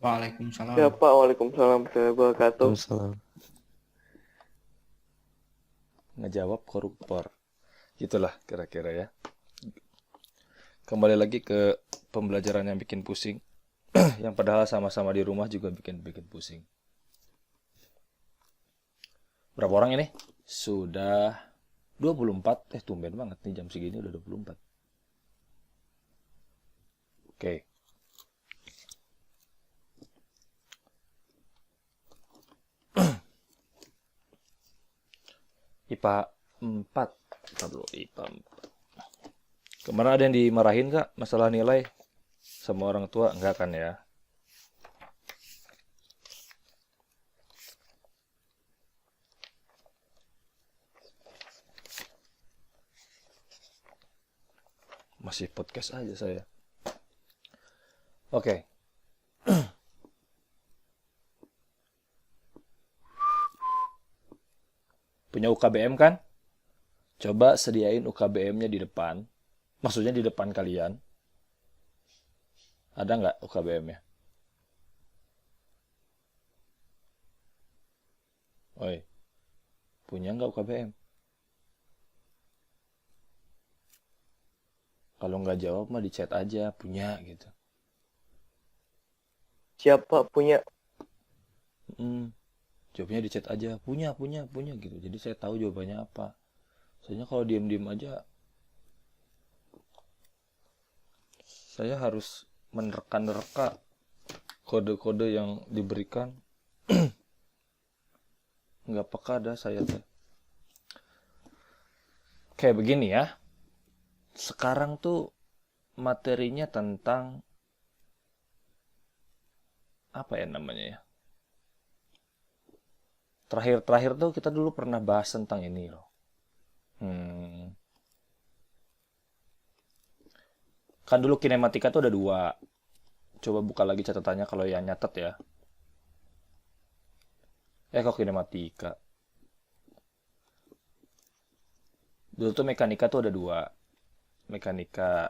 Waalaikumsalam. Ya Pak, Waalaikumsalam warahmatullahi wabarakatuh. Waalaikumsalam. Ngejawab koruptor. Itulah kira-kira ya. Kembali lagi ke pembelajaran yang bikin pusing. Yang padahal sama-sama di rumah juga bikin pusing. Berapa orang ini? Sudah 24. Tumben banget nih jam segini udah 24. Oke. IPA 4. Kita dulu IPA 4. Kemarin ada yang dimarahin Kak masalah nilai sama orang tua? Enggak kan ya? Masih podcast aja saya. Oke. Punya UKBM kan? Coba sediain UKBM-nya di depan. Maksudnya di depan kalian. Ada nggak UKBM-nya? Oi, punya nggak UKBM? Kalau nggak jawab mah di chat aja, punya gitu. Siapa punya? Jawabnya di chat aja, punya gitu. Jadi saya tahu jawabannya apa. Soalnya kalau diem-diem aja, saya harus menerka-nerka kode-kode yang diberikan. Nggak peka dah saya tuh. Kayak begini ya. Sekarang tuh materinya tentang apa ya namanya ya? Terakhir-terakhir tuh kita dulu pernah bahas tentang ini loh. Kan dulu kinematika tuh ada dua. Coba buka lagi catatannya kalau yang nyatet ya. Kok kinematika? Dulu tuh mekanika tuh ada dua. Mekanika.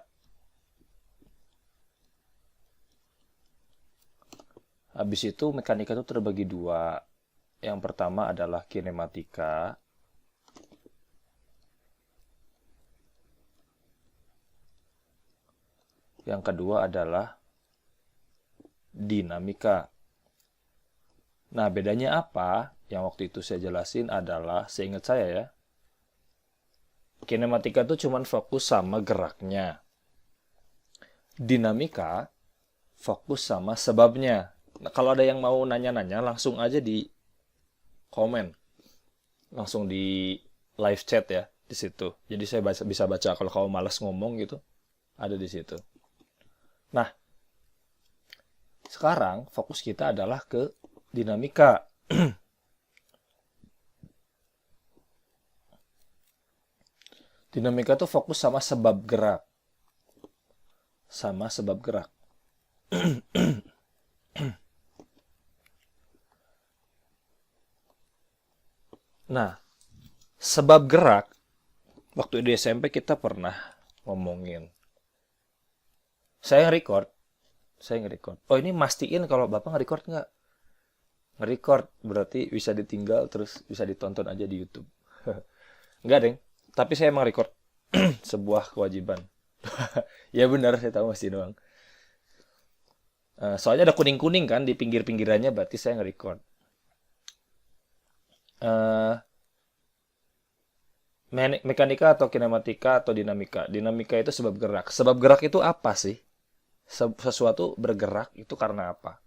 Habis itu mekanika tuh terbagi dua. Yang pertama adalah kinematika. Yang kedua adalah dinamika. Nah, bedanya apa? Yang waktu itu saya jelasin adalah, seingat saya ya, kinematika itu cuma fokus sama geraknya. Dinamika fokus sama sebabnya. Nah, kalau ada yang mau nanya-nanya, langsung aja di komen. Langsung di live chat ya, di situ. Jadi saya bisa baca kalau kamu malas ngomong gitu, ada di situ. Nah, sekarang fokus kita adalah ke dinamika. Dinamika tuh fokus sama sebab gerak. Sama sebab gerak. Nah, sebab gerak, waktu di SMP kita pernah ngomongin. Saya nge-record. Oh, ini mastiin kalau Bapak nge-record nggak? Nge-record berarti bisa ditinggal terus bisa ditonton aja di YouTube. Enggak, Deng. Tapi saya emang record. Sebuah kewajiban. Ya benar, saya tahu masih doang. Soalnya ada kuning-kuning kan di pinggir-pinggirannya, berarti saya nge-record. Mekanika atau kinematika atau dinamika. Dinamika itu sebab gerak. Sebab gerak itu apa sih? Sesuatu bergerak itu karena apa?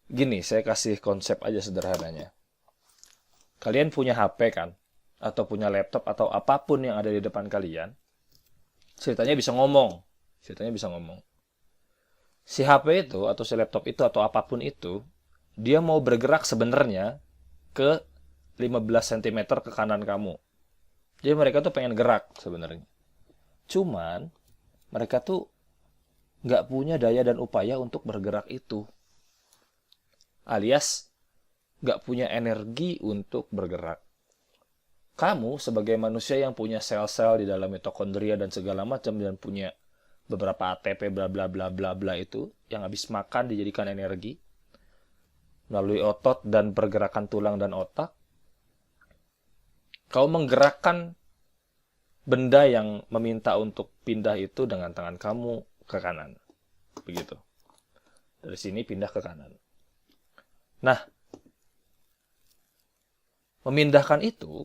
Gini, saya kasih konsep aja sederhananya. Kalian punya HP kan? Atau punya laptop atau apapun yang ada di depan kalian. Ceritanya bisa ngomong. Si HP itu atau si laptop itu atau apapun itu, dia mau bergerak sebenarnya ke 15 cm ke kanan kamu. Jadi mereka tuh pengen gerak sebenarnya. Cuman mereka tuh nggak punya daya dan upaya untuk bergerak itu. Alias nggak punya energi untuk bergerak. Kamu sebagai manusia yang punya sel-sel di dalam mitokondria dan segala macam dan punya beberapa ATP bla bla bla bla bla itu yang habis makan dijadikan energi melalui otot dan pergerakan tulang dan otak. Kau menggerakkan benda yang meminta untuk pindah itu dengan tangan kamu ke kanan. Begitu. Dari sini pindah ke kanan. Nah, memindahkan itu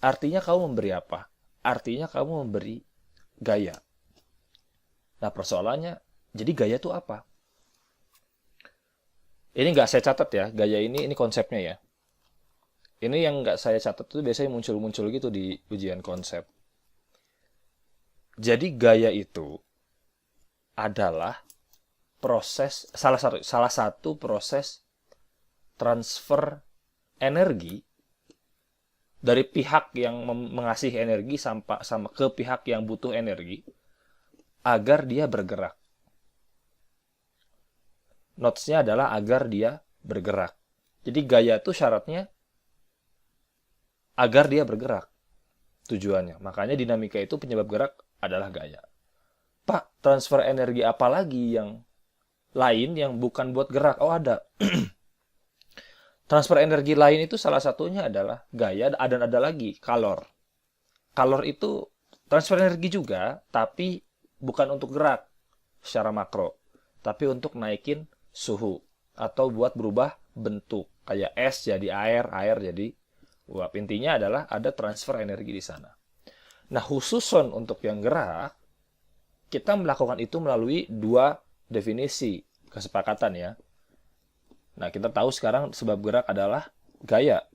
artinya kamu memberi apa? Artinya kamu memberi gaya. Nah, persoalannya, jadi gaya itu apa? Ini nggak saya catat ya, gaya ini konsepnya ya. Ini yang nggak saya catat itu biasanya muncul-muncul gitu di ujian konsep. Jadi gaya itu adalah proses, salah satu proses transfer energi dari pihak yang mengasih energi sama ke pihak yang butuh energi agar dia bergerak. Notes-nya adalah agar dia bergerak. Jadi gaya itu syaratnya agar dia bergerak. Tujuannya. Makanya dinamika itu penyebab gerak adalah gaya. Pak, transfer energi apa lagi yang lain yang bukan buat gerak? Oh, ada. Transfer energi lain itu salah satunya adalah gaya, dan ada lagi kalor. Kalor itu transfer energi juga, tapi bukan untuk gerak secara makro, tapi untuk naikin suhu atau buat berubah bentuk. Kayak es jadi air, air jadi uap. Intinya adalah ada transfer energi di sana. Nah, khususon untuk yang gerak, kita melakukan itu melalui dua definisi kesepakatan ya. Nah, kita tahu sekarang sebab gerak adalah gaya.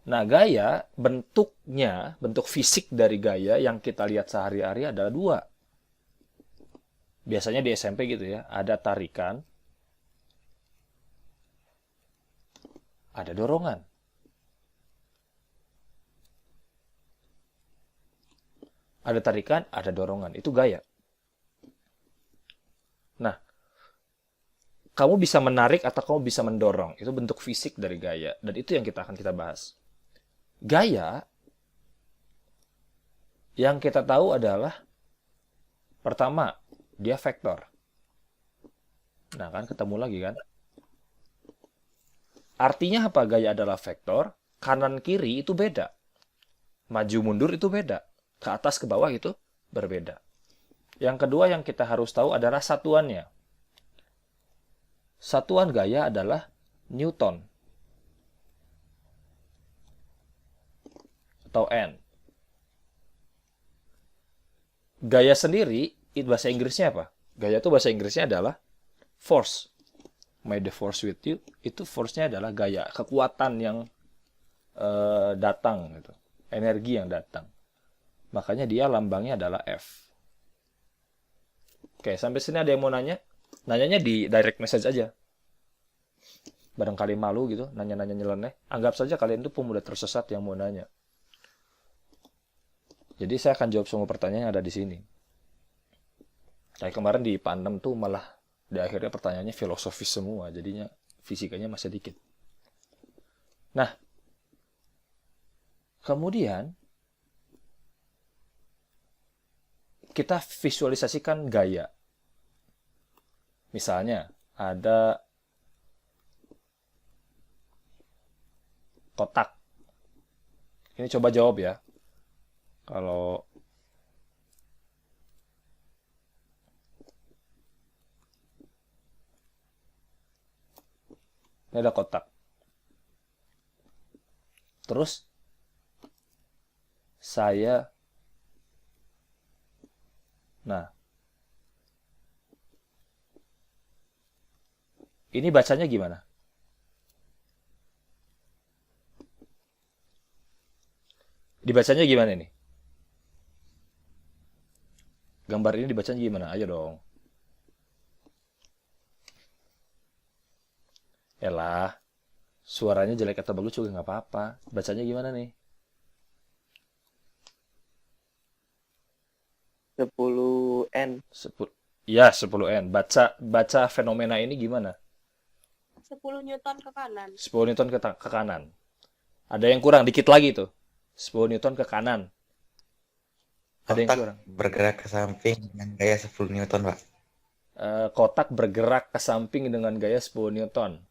Nah, gaya, bentuknya, bentuk fisik dari gaya yang kita lihat sehari-hari adalah dua. Biasanya di SMP gitu ya, ada tarikan, ada dorongan. Ada tarikan, ada dorongan. Itu gaya. Nah, kamu bisa menarik atau kamu bisa mendorong. Itu bentuk fisik dari gaya. Dan itu yang akan kita bahas. Gaya yang kita tahu adalah pertama, dia vektor. Nah kan ketemu lagi kan. Artinya apa gaya adalah vektor? Kanan kiri itu beda. Maju mundur itu beda. Ke atas ke bawah itu berbeda. Yang kedua yang kita harus tahu adalah satuannya. Satuan gaya adalah Newton atau N. Gaya sendiri, bahasa Inggrisnya apa? Gaya itu bahasa Inggrisnya adalah force. May the force with you. Itu force-nya adalah gaya, kekuatan yang datang, gitu. Energi yang datang. Makanya dia lambangnya adalah F. Oke, sampai sini ada yang mau nanya? Nanyanya di direct message aja. Barangkali malu gitu, nanya-nanya nyeleneh. Anggap saja kalian itu pemuda tersesat yang mau nanya. Jadi saya akan jawab semua pertanyaan yang ada di sini. Kayak kemarin di IPA 6 tuh malah di akhirnya pertanyaannya filosofis semua, jadinya fisikanya masih dikit. Nah, kemudian kita visualisasikan gaya. Misalnya, ada kotak. Ini coba jawab ya. Kalau ini ada kotak. Terus saya, nah, ini bacanya gimana? Dibacanya gimana nih? Gambar ini dibacanya gimana? Ayo dong. Elah, suaranya jelek atau bagus juga nggak apa-apa. Bacanya gimana nih? 10N. Ya, 10N. Baca fenomena ini gimana? 10 Newton ke kanan. 10 Newton ke kanan. Ada yang kurang, dikit lagi tuh. 10 Newton ke kanan. Ada yang Kotak kurang. bergerak ke samping dengan gaya 10 Newton, Pak. Kotak bergerak ke samping dengan gaya 10 Newton.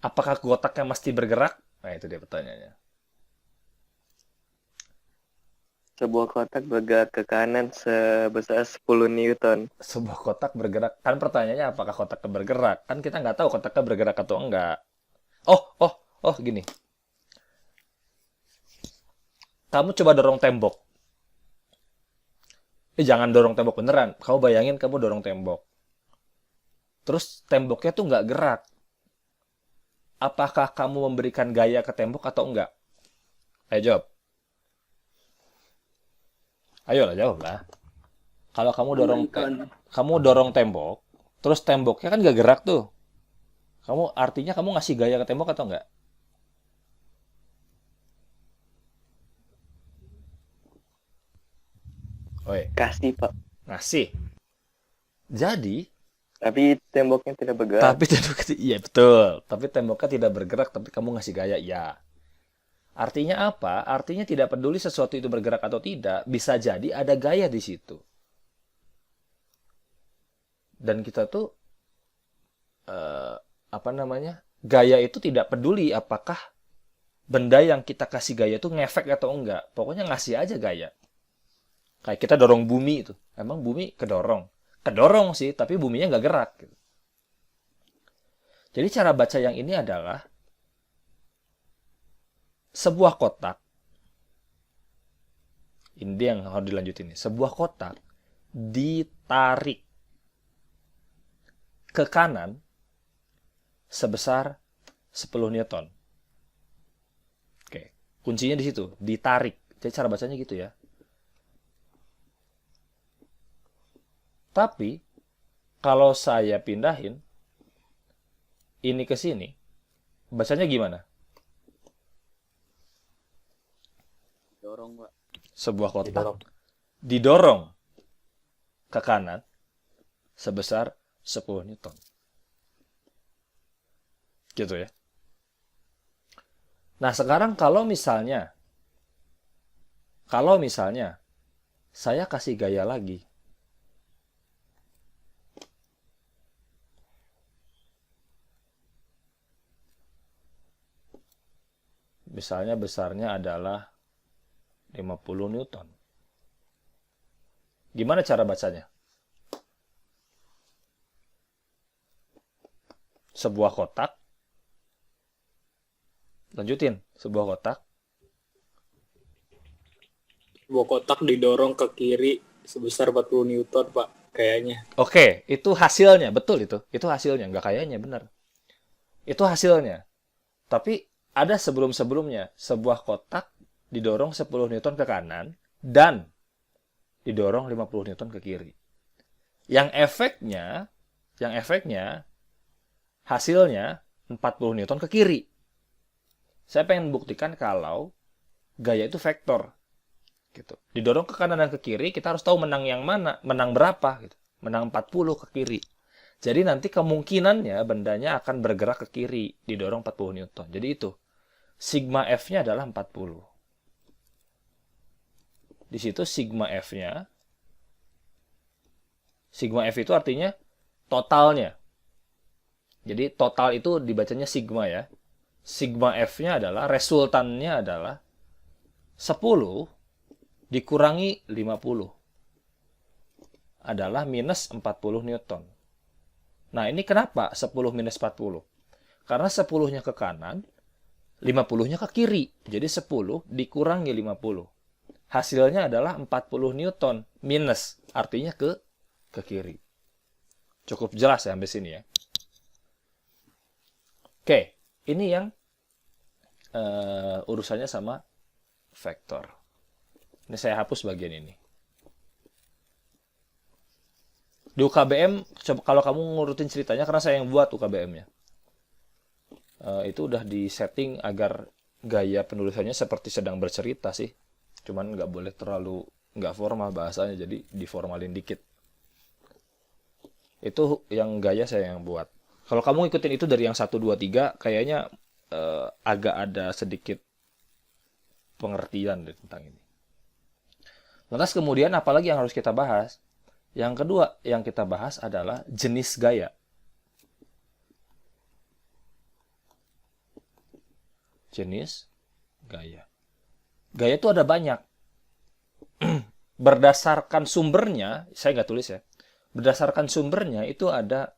Apakah kotaknya mesti bergerak? Nah, itu dia pertanyaannya. Sebuah kotak bergerak ke kanan sebesar 10 Newton. Sebuah kotak bergerak. Kan pertanyaannya apakah kotaknya bergerak? Kan kita nggak tahu kotaknya bergerak atau enggak. Oh, gini. Kamu coba dorong tembok. Jangan dorong tembok beneran. Kamu bayangin kamu dorong tembok. Terus temboknya tuh nggak gerak. Apakah kamu memberikan gaya ke tembok atau enggak? Ayo jawab. Ayolah jawablah. Kalau kamu dorong tembok, terus temboknya kan nggak gerak tuh. Artinya kamu ngasih gaya ke tembok atau enggak? Oi, Kasih, Pak. ngasih. Jadi, Tapi temboknya tidak bergerak. tapi temboknya, iya betul. Tapi temboknya tidak bergerak, tapi kamu ngasih gaya, ya. Artinya apa? Artinya tidak peduli sesuatu itu bergerak atau tidak, bisa jadi ada gaya di situ. Dan kita tuh, apa namanya? Gaya itu tidak peduli apakah benda yang kita kasih gaya itu ngefek atau enggak. Pokoknya ngasih aja gaya. Kayak kita dorong bumi itu. Emang bumi kedorong? Kedorong sih, tapi buminya nggak gerak. Gitu. Jadi cara baca yang ini adalah sebuah kotak. Ini yang harus dilanjutin nih. Sebuah kotak ditarik ke kanan sebesar 10 Newton. Oke, kuncinya di situ, ditarik. Jadi cara bacanya gitu ya. Tapi kalau saya pindahin ini ke sini, bacanya gimana? Dorong, Pak. Sebuah kotak Didorong. didorong ke kanan sebesar 10 Newton. Gitu ya. Nah, sekarang kalau misalnya saya kasih gaya lagi. Misalnya besarnya adalah 50 Newton. Gimana cara bacanya? Sebuah kotak. Lanjutin. Sebuah kotak. Sebuah kotak didorong ke kiri sebesar 40 Newton, Pak. Kayaknya. Oke, itu hasilnya. Betul itu. Itu hasilnya. Nggak kayaknya, benar. Itu hasilnya. Tapi ada sebelum-sebelumnya. Sebuah kotak didorong 10 Newton ke kanan dan didorong 50 Newton ke kiri. Yang efeknya hasilnya 40 Newton ke kiri. Saya pengen buktikan kalau gaya itu vektor. Gitu. Didorong ke kanan dan ke kiri, kita harus tahu menang yang mana, menang berapa. Gitu. Menang 40 ke kiri. Jadi nanti kemungkinannya bendanya akan bergerak ke kiri, didorong 40 Newton. Jadi itu, sigma F-nya adalah 40. Di situ sigma F-nya, sigma F itu artinya totalnya. Jadi total itu dibacanya sigma ya. Sigma F-nya adalah, resultannya adalah 10 dikurangi 50 adalah minus 40 Newton. Nah, ini kenapa 10 minus 40? Karena 10-nya ke kanan, 50-nya ke kiri. Jadi 10 dikurangi 50. Hasilnya adalah 40 Newton minus, artinya ke kiri. Cukup jelas ya sampai sini ya. Oke, ini yang urusannya sama vektor. Ini saya hapus bagian ini. Di UKBM, coba kalau kamu ngurutin ceritanya, karena saya yang buat UKBM-nya. Itu udah di setting agar gaya penulisannya seperti sedang bercerita sih. Cuman nggak boleh terlalu nggak formal bahasanya, jadi diformalin dikit. Itu yang gaya saya yang buat. Kalau kamu ikutin itu dari yang 1, 2, 3, kayaknya agak ada sedikit pengertian tentang ini. Lantas kemudian apalagi yang harus kita bahas? Yang kedua yang kita bahas adalah jenis gaya. Jenis gaya. Gaya itu ada banyak. Berdasarkan sumbernya, saya nggak tulis ya. Berdasarkan sumbernya itu ada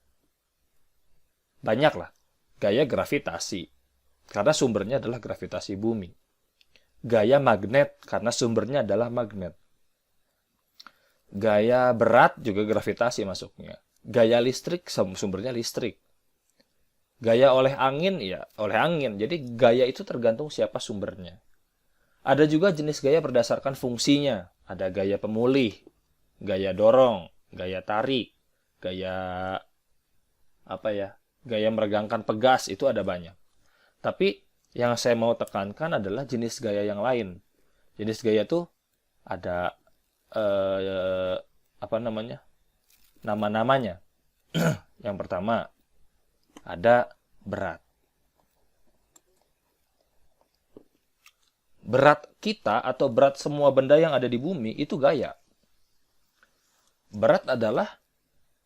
banyak lah. Gaya gravitasi, karena sumbernya adalah gravitasi bumi. Gaya magnet, karena sumbernya adalah magnet. Gaya berat juga gravitasi masuknya. Gaya listrik, sumbernya listrik. Gaya oleh angin, ya oleh angin. Jadi gaya itu tergantung siapa sumbernya. Ada juga jenis gaya berdasarkan fungsinya. Ada gaya pemulih, gaya dorong, gaya tarik, gaya apa ya? Gaya meregangkan pegas, itu ada banyak. Tapi yang saya mau tekankan adalah jenis gaya yang lain. Jenis gaya tuh ada apa namanya? Nama-namanya. Yang pertama ada berat. Berat kita atau berat semua benda yang ada di bumi itu gaya. Berat adalah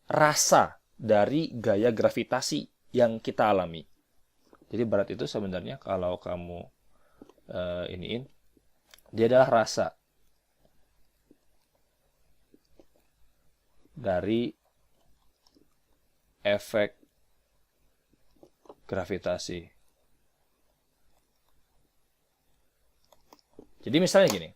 rasa dari gaya gravitasi yang kita alami. Jadi berat itu sebenarnya kalau kamu iniin, dia adalah rasa dari efek gravitasi. Jadi misalnya gini,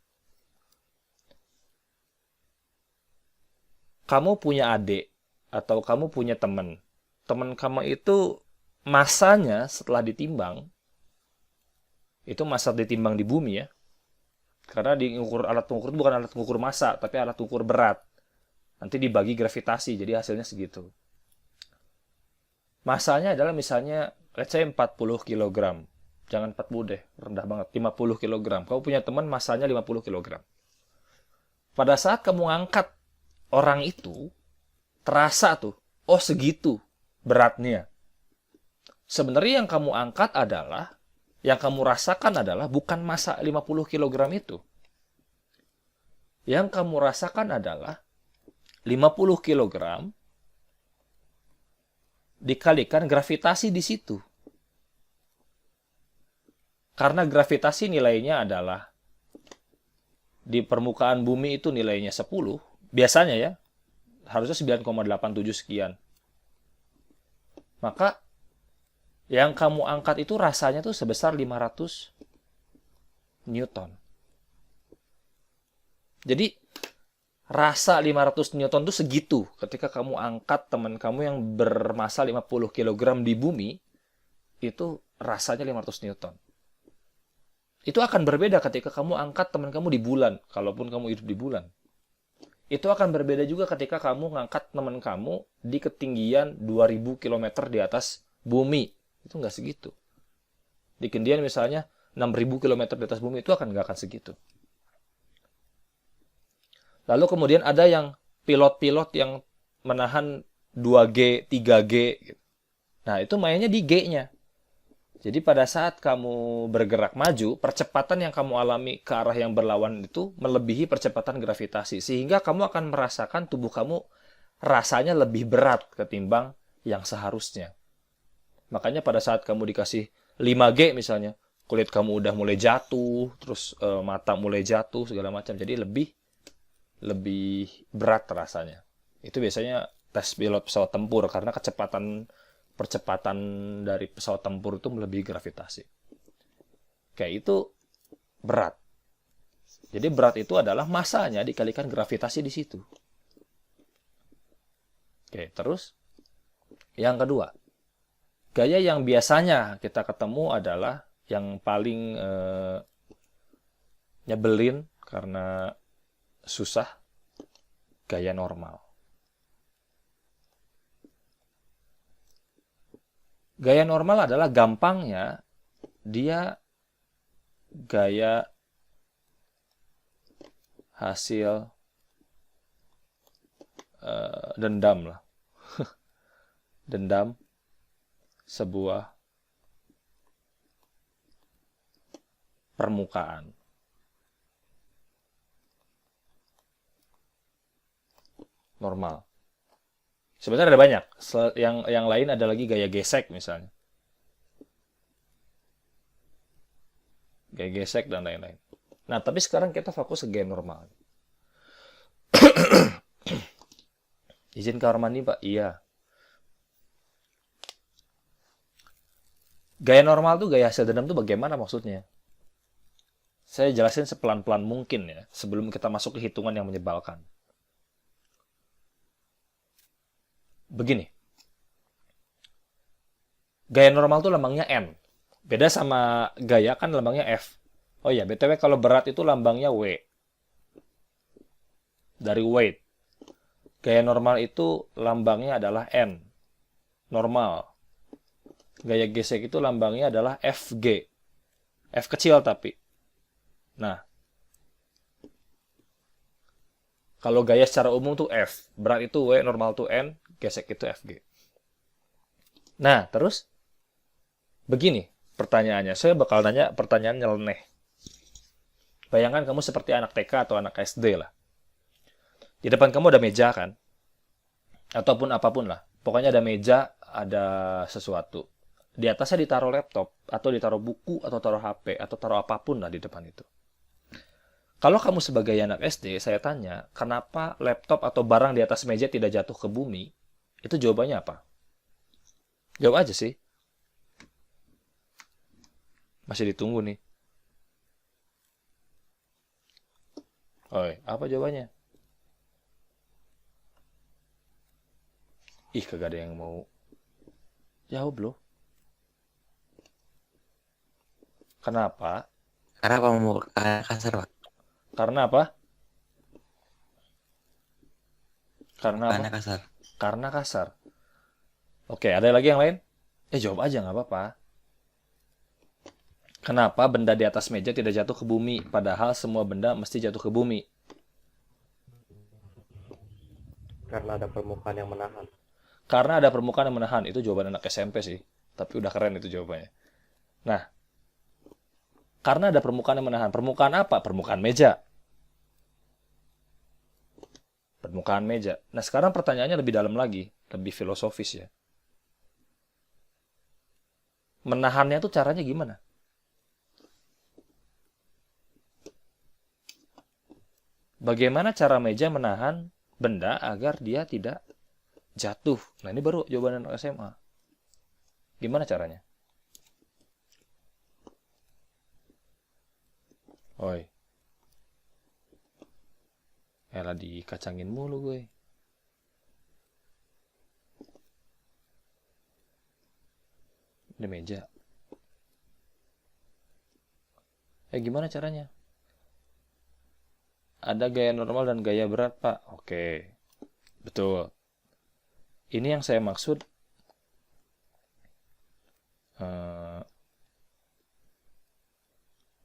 kamu punya adik atau kamu punya teman. Teman kamu itu masanya setelah ditimbang, itu massa ditimbang di bumi ya. Karena diukur alat pengukur itu bukan alat pengukur massa, tapi alat pengukur berat. Nanti dibagi gravitasi, jadi hasilnya segitu. Masanya adalah misalnya, let's say 40 kg. Jangan 40 deh, rendah banget. 50 kg. Kamu punya teman masanya 50 kg. Pada saat kamu angkat orang itu, terasa tuh, oh segitu beratnya. Sebenarnya yang kamu angkat adalah, yang kamu rasakan adalah bukan massa 50 kg itu. Yang kamu rasakan adalah 50 kg dikalikan gravitasi di situ. Karena gravitasi nilainya adalah di permukaan bumi itu nilainya 10, biasanya ya, harusnya 9,87 sekian. Maka yang kamu angkat itu rasanya tuh sebesar 500 Newton. Jadi rasa 500 Newton itu segitu ketika kamu angkat teman kamu yang bermassa 50 kg di bumi, itu rasanya 500 Newton. Itu akan berbeda ketika kamu angkat teman kamu di bulan, kalaupun kamu hidup di bulan. Itu akan berbeda juga ketika kamu ngangkat teman kamu di ketinggian 2000 km di atas bumi. Itu nggak segitu. Di ketinggian misalnya 6000 km di atas bumi, itu nggak akan segitu. Lalu kemudian ada yang pilot-pilot yang menahan 2G, 3G. Nah, itu mainnya di G-nya. Jadi pada saat kamu bergerak maju, percepatan yang kamu alami ke arah yang berlawan itu melebihi percepatan gravitasi. Sehingga kamu akan merasakan tubuh kamu rasanya lebih berat ketimbang yang seharusnya. Makanya pada saat kamu dikasih 5G misalnya, kulit kamu udah mulai jatuh, terus mata mulai jatuh, segala macam. Jadi lebih berat rasanya. Itu biasanya tes pilot pesawat tempur karena percepatan dari pesawat tempur itu melebihi gravitasi. Kayak itu berat. Jadi berat itu adalah massanya dikalikan gravitasi di situ. Oke, terus yang kedua, gaya yang biasanya kita ketemu adalah yang paling nyebelin karena susah, gaya normal. Gaya normal adalah gampangnya dia gaya hasil dendam lah. Dendam sebuah permukaan. normal. Sebenarnya ada banyak. Yang lain ada lagi gaya gesek misalnya. Gaya gesek dan lain-lain. Nah, tapi sekarang kita fokus ke gaya normal. Izin kamar mandi, Pak? Iya. Gaya normal tuh, gaya hasil dendam tuh bagaimana maksudnya? Saya jelasin sepelan-pelan mungkin ya, sebelum kita masuk ke hitungan yang menyebalkan. Begini. Gaya normal tuh lambangnya N. Beda sama gaya kan lambangnya F. Oh iya, BTW kalau berat itu lambangnya W. Dari weight. Gaya normal itu lambangnya adalah N. Normal. Gaya gesek itu lambangnya adalah FG. F kecil tapi. Nah. Kalau gaya secara umum tuh F. Berat itu W, normal tuh N, gesek itu FG. Nah, terus begini pertanyaannya. Saya bakal nanya pertanyaan nyeleneh. Bayangkan kamu seperti anak TK atau anak SD lah. Di depan kamu ada meja kan? Ataupun apapun lah. Pokoknya ada meja, ada sesuatu. Di atasnya ditaruh laptop, atau ditaruh buku, atau taruh HP, atau taruh apapun lah di depan itu. Kalau kamu sebagai anak SD, saya tanya, kenapa laptop atau barang di atas meja tidak jatuh ke bumi? Itu jawabannya apa? Jawab aja sih. Masih ditunggu nih. Oi, apa jawabannya? Ih, kagak ada yang mau jawab loh. Kenapa? Karena pembukaan kasar, Pak. Karena apa? Karena apa? Karena kasar. Karena kasar. Oke, ada lagi yang lain? Jawab aja, nggak apa-apa. Kenapa benda di atas meja tidak jatuh ke bumi, padahal semua benda mesti jatuh ke bumi? Karena ada permukaan yang menahan. Karena ada permukaan yang menahan. Itu jawaban anak SMP sih. Tapi udah keren itu jawabannya. Nah, karena ada permukaan yang menahan. Permukaan apa? Permukaan meja. Permukaan meja. Nah, sekarang pertanyaannya lebih dalam lagi. Lebih filosofis ya. Menahannya tuh caranya gimana? Bagaimana cara meja menahan benda agar dia tidak jatuh? Nah, ini baru jawaban anak SMA. Gimana caranya? Oi. Elah dikacangin mulu gue. Ini meja. Gimana caranya? Ada gaya normal dan gaya berat, Pak. Oke. Betul. Ini yang saya maksud.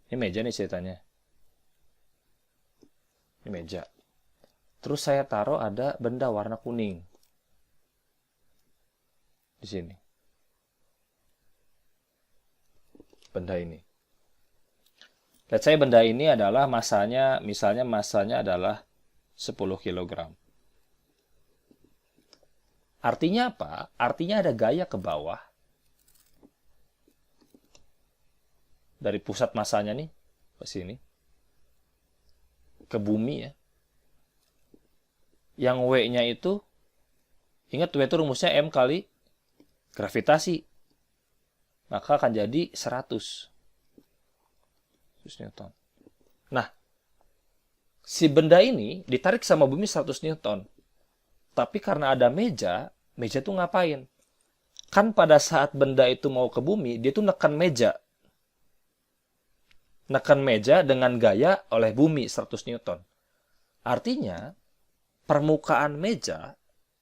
Ini meja nih ceritanya. Ini meja. Terus saya taruh ada benda warna kuning. Di sini. Benda ini. Let's say benda ini adalah masanya, misalnya masanya adalah 10 kg. Artinya apa? Artinya ada gaya ke bawah. Dari pusat masanya nih, ke sini. Ke bumi ya. Yang W-nya itu, ingat W itu rumusnya M kali gravitasi. Maka akan jadi 100 Newton. Nah, si benda ini ditarik sama bumi 100 Newton. Tapi karena ada meja, meja tuh ngapain? Kan pada saat benda itu mau ke bumi, dia tuh nekan meja. Nekan meja dengan gaya oleh bumi 100 Newton. Artinya, permukaan meja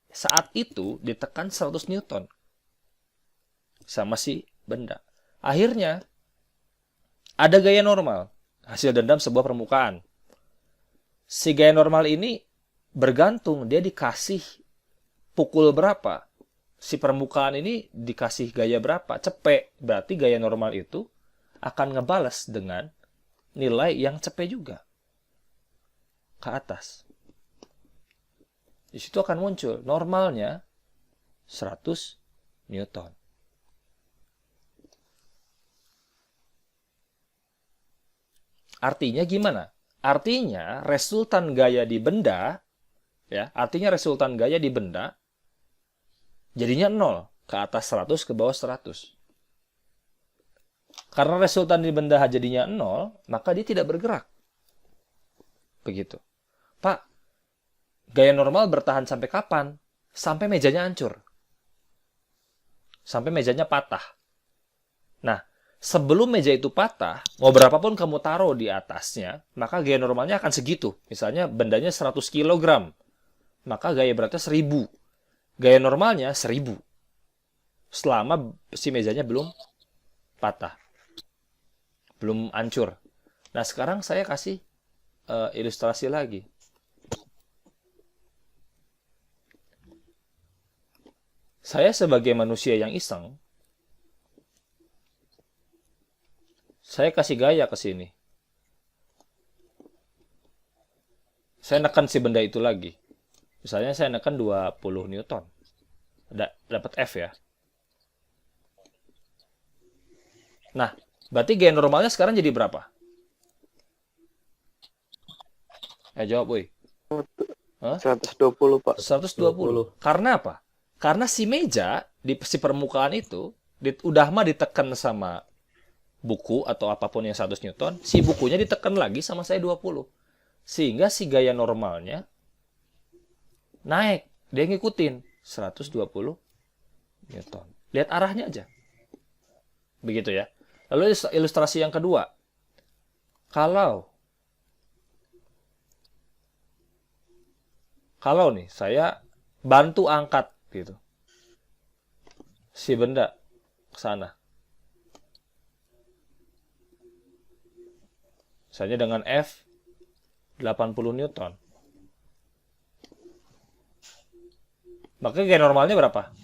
saat itu ditekan 100 Newton. Sama si benda. Akhirnya, ada gaya normal. Hasil dendam sebuah permukaan. Si gaya normal ini bergantung dia dikasih pukul berapa. Si permukaan ini dikasih gaya berapa. Cepet. Berarti gaya normal itu akan ngebales dengan nilai yang cepet juga. Ke atas. Di situ akan muncul normalnya 100 Newton. Artinya gimana? Artinya resultan gaya di benda, ya, artinya resultan gaya di benda jadinya 0, ke atas 100, ke bawah 100. Karena resultan di benda jadinya 0, maka dia tidak bergerak. Begitu. Pak, gaya normal bertahan sampai kapan? Sampai mejanya hancur. Sampai mejanya patah. Nah, sebelum meja itu patah, mau berapapun kamu taruh di atasnya, maka gaya normalnya akan segitu. Misalnya bendanya 100 kg, maka gaya beratnya 1000. Gaya normalnya 1000. Selama si mejanya belum patah. Belum hancur. Nah, sekarang saya kasih ilustrasi lagi. Saya sebagai manusia yang iseng, saya kasih gaya ke sini. Saya nekan si benda itu lagi. Misalnya saya nekan 20 Newton. Dapat F ya. Nah, berarti gaya normalnya sekarang jadi berapa? Jawab, boy. 120, Pak. 120. Karena apa? Karena si meja di si permukaan itu udah mah ditekan sama buku atau apapun yang 100 Newton, si bukunya ditekan lagi sama saya 20. Sehingga si gaya normalnya naik. Dia ngikutin 120 Newton. Lihat arahnya aja. Begitu ya. Lalu ilustrasi yang kedua. Kalau nih saya bantu angkat gitu. Si benda ke sana. Misalnya dengan F 80 Newton. Maka gaya normalnya berapa?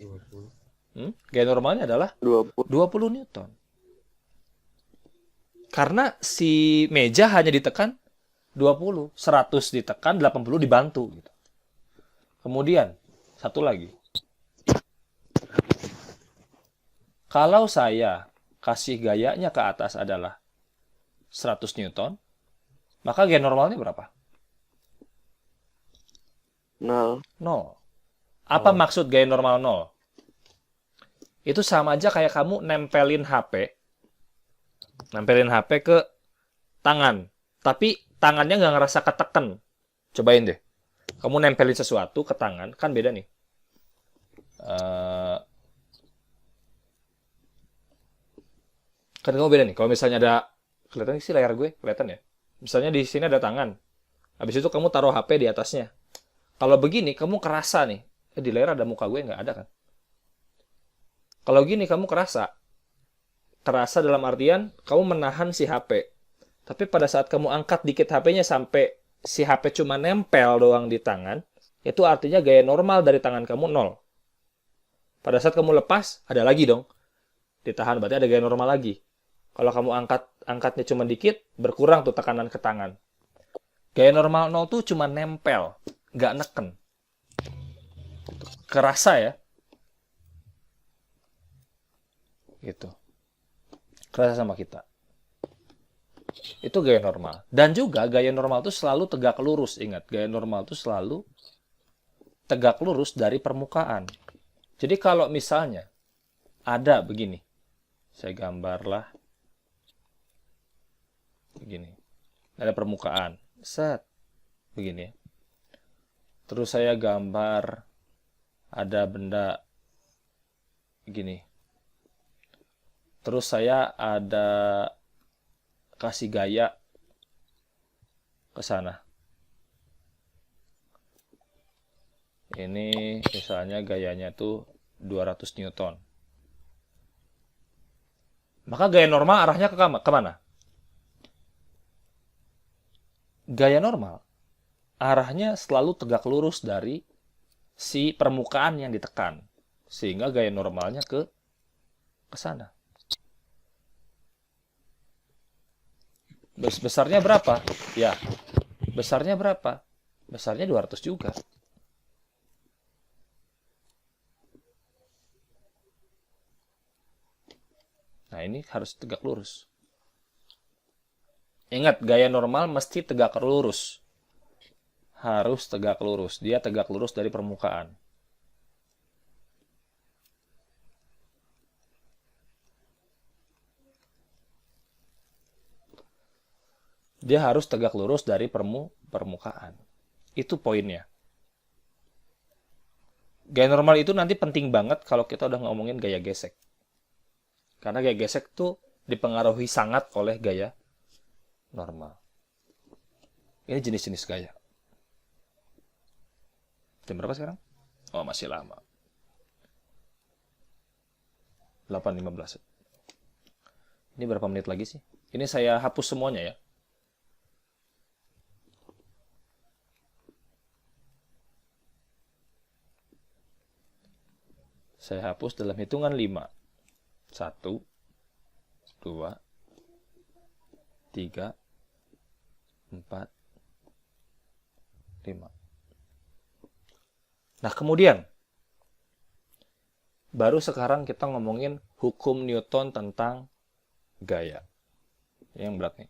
50. Gaya normalnya adalah 20. 20 Newton. Karena si meja hanya ditekan 20, 100 ditekan, 80 dibantu gitu. Kemudian, satu lagi. Kalau saya kasih gayanya ke atas adalah 100 Newton, maka gaya normalnya berapa? 0. 0. Apa maksud gaya normal 0? Itu sama aja kayak kamu nempelin HP ke tangan. Tapi tangannya nggak ngerasa ketekan. Cobain deh. Kamu nempelin sesuatu ke tangan, kan beda nih. Kan kamu beda nih. Kalau misalnya ada, kelihatan sih layar gue, kelihatan ya. Misalnya di sini ada tangan. Habis itu kamu taruh HP di atasnya. Kalau begini, kamu kerasa nih. Di layar ada muka gue, nggak ada kan? Kalau gini, kamu kerasa. Terasa dalam artian, kamu menahan si HP. Tapi pada saat kamu angkat dikit HP-nya sampai si HP cuma nempel doang di tangan, itu artinya gaya normal dari tangan kamu 0. Pada saat kamu lepas, ada lagi dong. Ditahan, berarti ada gaya normal lagi. Kalau kamu angkatnya cuma dikit, berkurang tuh tekanan ke tangan. Gaya normal 0 tuh cuma nempel, nggak neken. Kerasa ya. Gitu. Kerasa sama kita. Itu gaya normal. Dan juga gaya normal itu selalu tegak lurus. Ingat, gaya normal itu selalu tegak lurus dari permukaan. Jadi kalau misalnya ada begini. Saya gambarlah. Begini. Ada permukaan. Set. Begini ya. Terus saya gambar ada benda begini. Terus saya ada kasih gaya ke sana. Ini misalnya gayanya tuh 200 Newton. Maka gaya normal arahnya kemana? Gaya normal arahnya selalu tegak lurus dari si permukaan yang ditekan. Sehingga gaya normalnya ke sana. Besarnya berapa? Ya, besarnya berapa? Besarnya 200 juga. Nah, ini harus tegak lurus. Ingat, gaya normal mesti tegak lurus. Harus tegak lurus. Dia tegak lurus dari permukaan. Dia harus tegak lurus dari permukaan. Itu poinnya. Gaya normal itu nanti penting banget kalau kita udah ngomongin gaya gesek. Karena gaya gesek tuh dipengaruhi sangat oleh gaya normal. Ini jenis-jenis gaya. Jam berapa sekarang? Oh, masih lama. 8.15. Ini berapa menit lagi sih? Ini saya hapus semuanya ya. Saya hapus dalam hitungan 5. 1, 2, 3, 4, 5. Nah, kemudian baru sekarang kita ngomongin hukum Newton tentang gaya. Ini yang berat nih.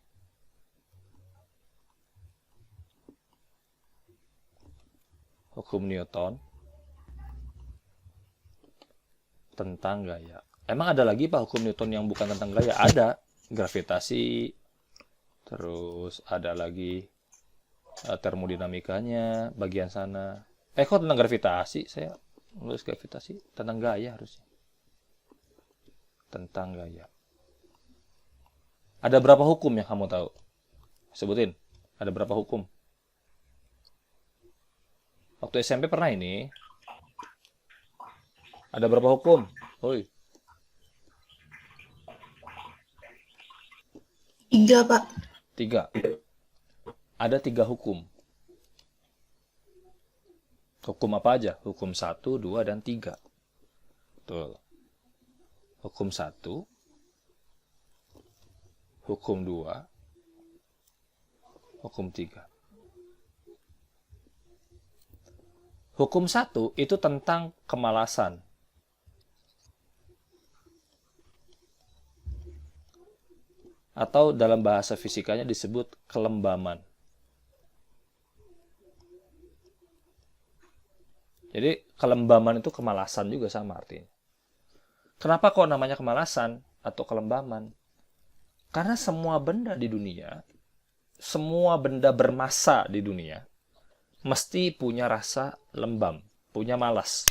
Hukum Newton tentang gaya. Emang ada lagi Pak hukum Newton yang bukan tentang gaya? Ada. Gravitasi, terus ada lagi termodinamikanya, bagian sana. Kok tentang gravitasi? Saya nulis gravitasi tentang gaya harusnya. Tentang gaya. Ada berapa hukum yang kamu tahu? Sebutin. Ada berapa hukum? Waktu SMP pernah ini. Ada berapa hukum? Oi. 3, Pak. 3. Ada 3 hukum. Hukum apa aja? Hukum 1, 2, dan 3. Betul. Hukum 1, hukum 2, hukum 3. Hukum 1 itu tentang kemalasan. Atau dalam bahasa fisikanya disebut kelembaman. Jadi kelembaman itu kemalasan juga sama artinya. Kenapa kok namanya kemalasan atau kelembaman? Karena semua benda di dunia, semua benda bermassa di dunia, mesti punya rasa lembam, punya malas.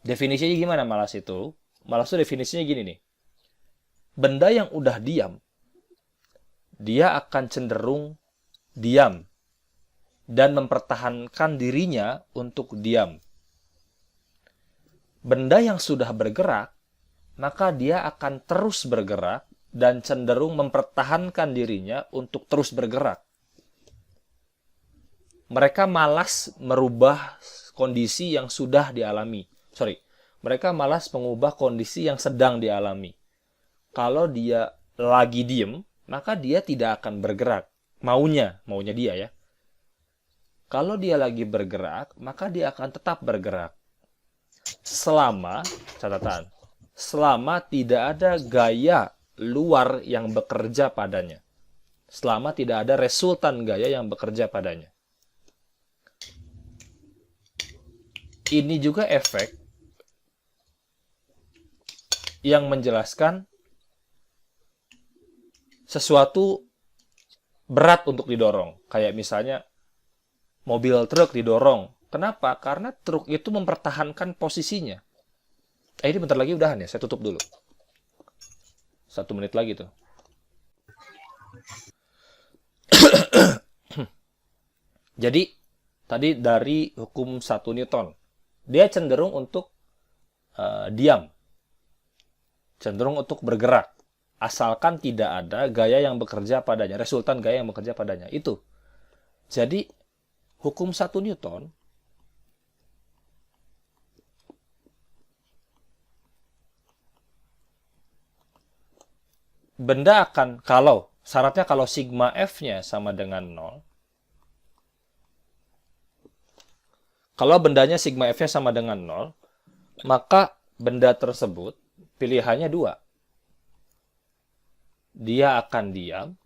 Definisinya gimana malas itu? Malas itu definisinya gini nih. Benda yang udah diam, dia akan cenderung diam dan mempertahankan dirinya untuk diam. Benda yang sudah bergerak, maka dia akan terus bergerak dan cenderung mempertahankan dirinya untuk terus bergerak. Mereka malas merubah kondisi yang sudah dialami. Mereka malas mengubah kondisi yang sedang dialami. Kalau dia lagi diem, maka dia tidak akan bergerak. Maunya dia ya. Kalau dia lagi bergerak, maka dia akan tetap bergerak. Selama tidak ada gaya luar yang bekerja padanya. Selama tidak ada resultan gaya yang bekerja padanya. Ini juga efek yang menjelaskan sesuatu berat untuk didorong. Kayak misalnya mobil truk didorong. Kenapa? Karena truk itu mempertahankan posisinya. Ini bentar lagi udahan ya, saya tutup dulu. 1 menit lagi tuh. Jadi, tadi dari hukum 1 Newton. Dia cenderung untuk diam. Cenderung untuk bergerak. Asalkan tidak ada gaya yang bekerja padanya. Resultan gaya yang bekerja padanya. Itu. Jadi, hukum 1 Newton benda akan, kalau Syaratnya kalau sigma F-nya sama dengan 0, kalau bendanya sigma F-nya sama dengan 0, maka benda tersebut pilihannya dua. Dia akan diam,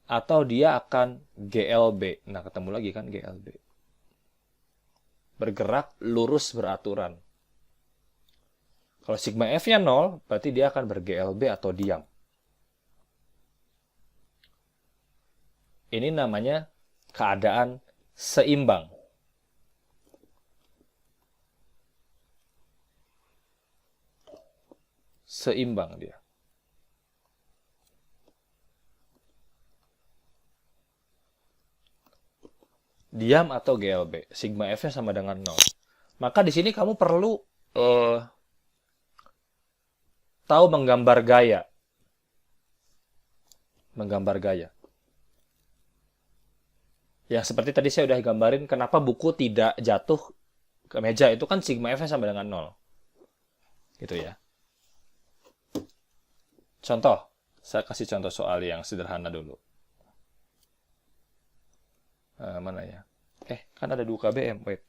atau dia akan GLB. Nah, ketemu lagi kan GLB. Bergerak lurus beraturan. Kalau sigma F-nya 0, berarti dia akan ber-GLB atau diam. Ini namanya keadaan seimbang. Seimbang dia. Diam atau GLB. Sigma F-nya sama dengan 0. Maka di sini kamu perlu tahu menggambar gaya. Menggambar gaya. Yang seperti tadi saya udah gambarin kenapa buku tidak jatuh ke meja. Itu kan sigma F-nya sama dengan 0. Gitu ya. Contoh. Saya kasih contoh soal yang sederhana dulu. Mana ya? Kan ada 2 KBM. Wait.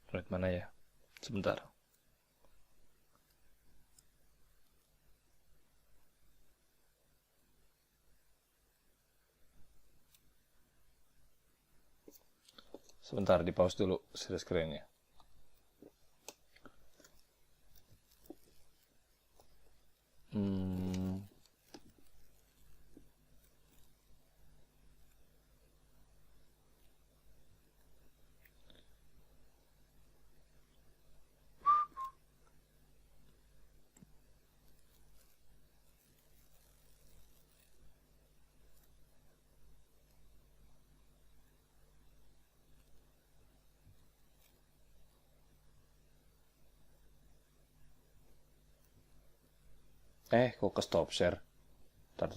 Wait, mana ya? Sebentar. Sebentar, di pause dulu share screen-nya. Kok ke stop share? Tar.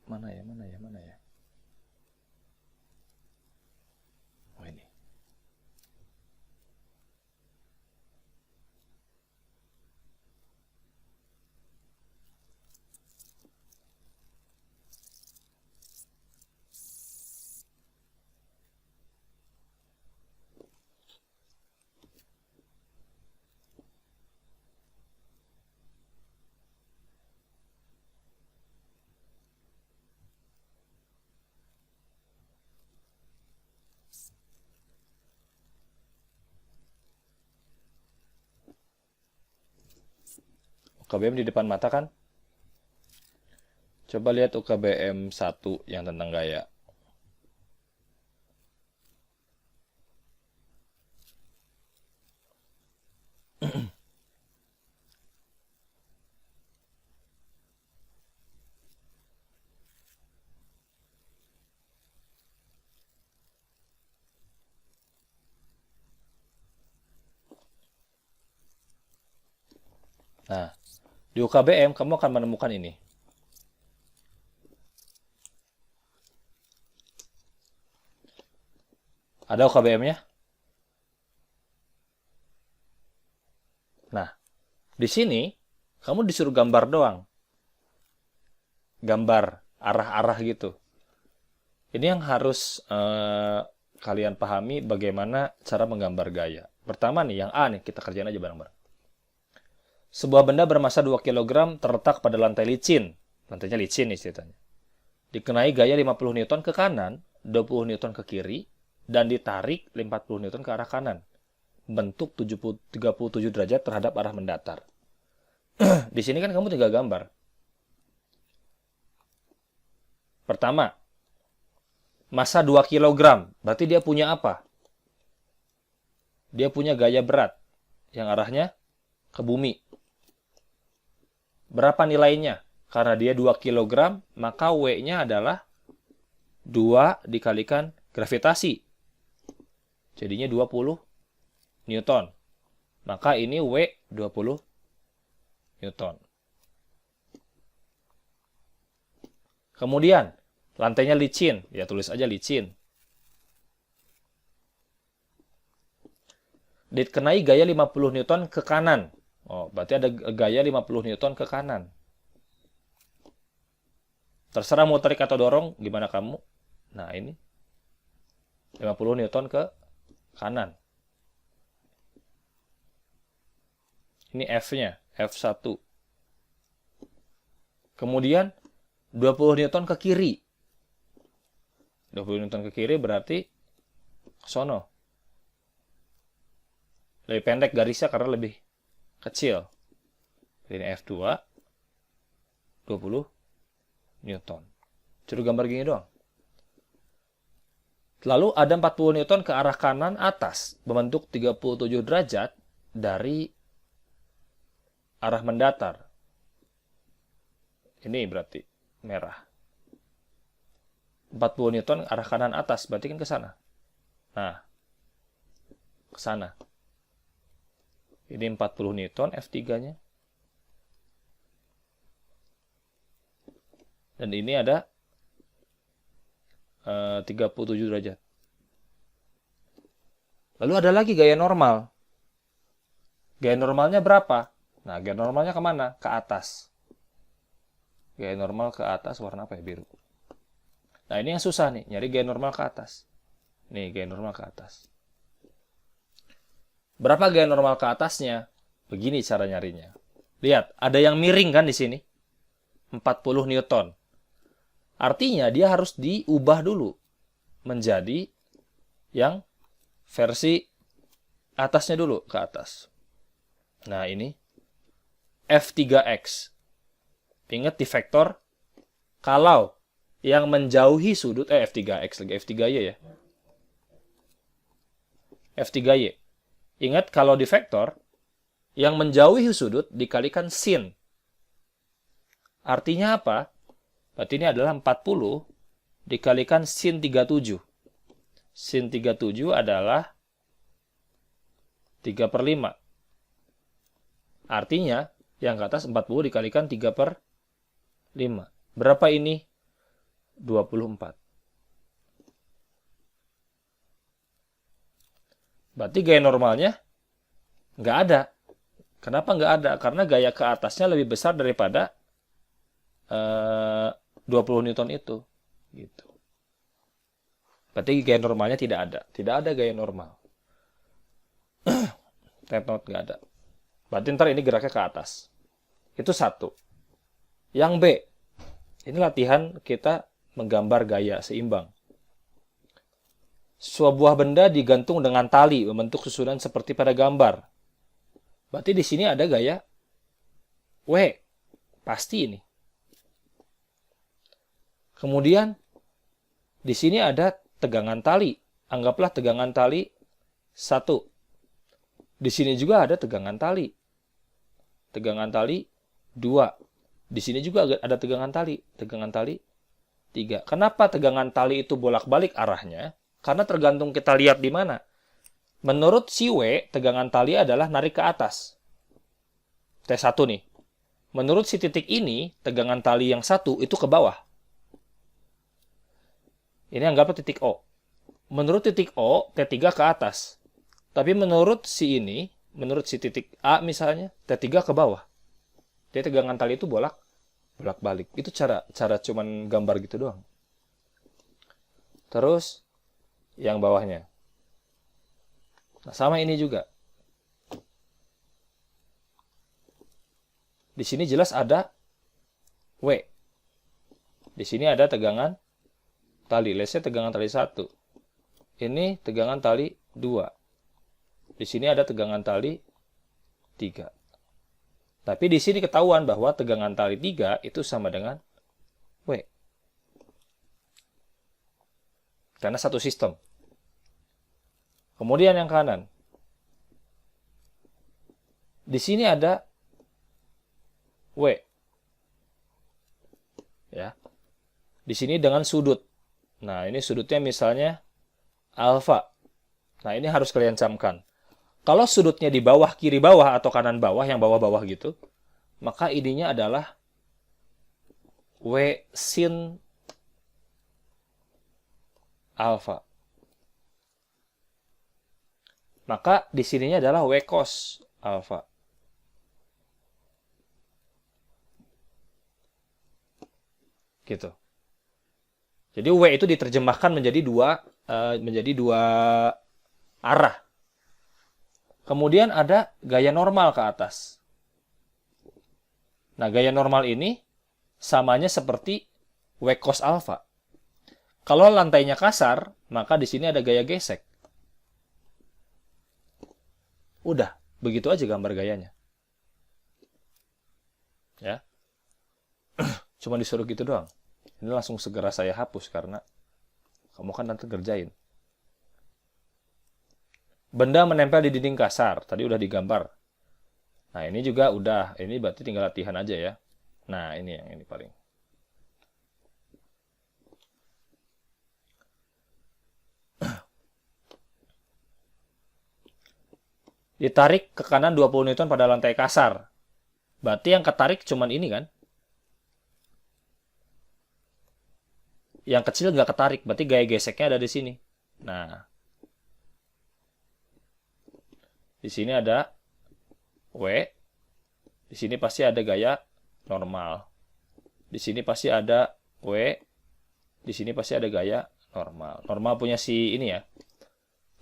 Mana ya? Oh, ini. UKBM di depan mata kan? Coba lihat UKBM 1 yang tentang gaya. Nah, di UKBM kamu akan menemukan ini. Ada UKBM-nya? Nah, di sini kamu disuruh gambar doang. Gambar arah-arah gitu. Ini yang harus kalian pahami bagaimana cara menggambar gaya. Pertama nih, yang A nih, kita kerjain aja bareng-bareng. Sebuah benda bermasa 2 kg terletak pada lantai licin. Lantainya licin nih ceritanya. Dikenai gaya 50 Newton ke kanan, 20 Newton ke kiri, dan ditarik 50 Newton ke arah kanan. Bentuk 37 derajat terhadap arah mendatar. Di sini kan kamu tinggal gambar. Pertama, masa 2 kg. Berarti dia punya apa? Dia punya gaya berat yang arahnya ke bumi. Berapa nilainya? Karena dia 2 kg, maka W-nya adalah 2 dikalikan gravitasi. Jadinya 20 Newton. Maka ini W 20 Newton. Kemudian, lantainya licin. Ya, tulis aja licin. Dikenai gaya 50 Newton ke kanan. Oh, berarti ada gaya 50 Newton ke kanan. Terserah mau tarik atau dorong, gimana kamu? Nah, ini 50 Newton ke kanan. Ini F-nya, F1. Kemudian 20 Newton ke kiri. 20 Newton ke kiri berarti ke sono. Lebih pendek garisnya karena lebih kecil. Ini F2 20 Newton. Curu gambar gini doang. Lalu ada 40 Newton ke arah kanan atas, membentuk 37 derajat dari arah mendatar. Ini berarti merah. 40 Newton arah kanan atas, berarti kan ke sana. Nah, ke sana. Ini 40 Newton F3-nya. Dan ini ada 37 derajat. Lalu ada lagi gaya normal. Gaya normalnya berapa? Nah, gaya normalnya kemana? Ke atas. Gaya normal ke atas warna apa ya? Biru. Nah, ini yang susah nih. Nyari gaya normal ke atas. Nih, gaya normal ke atas. Berapa gaya normal ke atasnya? Begini cara nyarinya. Lihat, ada yang miring kan di sini? 40 Newton. Artinya dia harus diubah dulu menjadi yang versi atasnya dulu ke atas. Nah, ini F3X. Ingat di vektor kalau yang menjauhi sudut F3X lagi F3Y ya. F3Y. Ingat kalau di vektor yang menjauhi sudut dikalikan sin. Artinya apa? Berarti ini adalah 40 dikalikan sin 37. Sin 37 adalah 3/5. Artinya, yang ke atas 40 dikalikan 3/5. Berapa ini? 24. Berarti gaya normalnya nggak ada. Kenapa nggak ada? Karena gaya ke atasnya lebih besar daripada 20 Newton itu. Gitu. Berarti gaya normalnya tidak ada. Tidak ada gaya normal. Red note nggak ada. Berarti ntar ini geraknya ke atas. Itu satu. Yang B. Ini latihan kita menggambar gaya seimbang. Sebuah benda digantung dengan tali membentuk susunan seperti pada gambar. Berarti di sini ada gaya W. Pasti ini. Kemudian di sini ada tegangan tali. Anggaplah tegangan tali 1. Di sini juga ada tegangan tali. Tegangan tali 2. Di sini juga ada tegangan tali. Tegangan tali 3. Kenapa tegangan tali itu bolak-balik arahnya? Karena tergantung kita lihat di mana. Menurut si W, tegangan tali adalah narik ke atas. T1 nih. Menurut si titik ini, tegangan tali yang 1 itu ke bawah. Ini anggaplah titik O. Menurut titik O, T3 ke atas. Tapi menurut si ini, menurut si titik A misalnya, T3 ke bawah. Jadi tegangan tali itu bolak-balik. Itu cara cuman gambar gitu doang. Terus yang bawahnya. Nah, sama ini juga. Di sini jelas ada W. Di sini ada tegangan tali. Let's say tegangan tali 1. Ini tegangan tali 2. Di sini ada tegangan tali 3. Tapi di sini ketahuan bahwa tegangan tali 3 itu sama dengan W. Karena satu sistem. Kemudian yang kanan. Di sini ada W. Ya. Di sini dengan sudut. Nah, ini sudutnya misalnya alfa. Nah, ini harus kalian camkan. Kalau sudutnya di bawah, kiri bawah, atau kanan bawah, yang bawah-bawah gitu, maka ininya adalah W sin alfa. Maka di sininya adalah W cos alfa. Gitu. Jadi W itu diterjemahkan menjadi dua arah. Kemudian ada gaya normal ke atas. Nah, gaya normal ini samanya seperti W cos alfa. Kalau lantainya kasar, maka di sini ada gaya gesek. Udah, begitu aja gambar gayanya. Ya. Cuma disuruh gitu doang. Ini langsung segera saya hapus karena kamu kan nanti kerjain. Benda menempel di dinding kasar. Tadi udah digambar. Nah, ini juga udah. Ini berarti tinggal latihan aja ya. Nah, ini yang ini paling. Ditarik ke kanan 20 Newton pada lantai kasar. Berarti yang ketarik cuman ini kan? Yang kecil nggak ketarik, berarti gaya geseknya ada di sini. Nah, di sini ada W, di sini pasti ada gaya normal. Di sini pasti ada W, di sini pasti ada gaya normal. Normal punya si ini ya.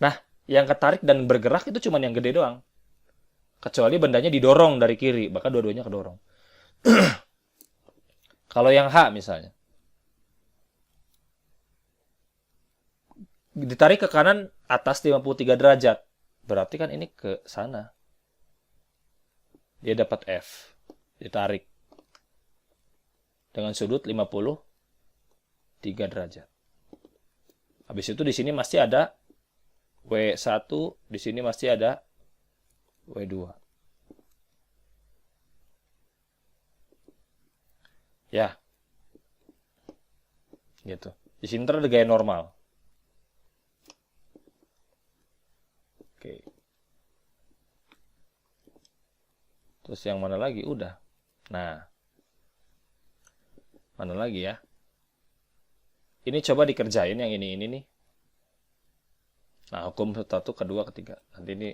Nah, yang ketarik dan bergerak itu cuma yang gede doang. Kecuali bendanya didorong dari kiri, bahkan dua-duanya kedorong. Kalau yang H misalnya, ditarik ke kanan atas 53 derajat. Berarti kan ini ke sana. Dia dapat F. Ditarik. Dengan sudut 53 derajat. Habis itu di sini masih ada W1, di sini masih ada W2. Ya. Gitu. Di sini ada gaya normal. Oke. Terus yang mana lagi? Udah. Nah. Mana lagi ya? Ini coba dikerjain yang ini nih. Nah, hukum satu, kedua, ketiga. Nanti ini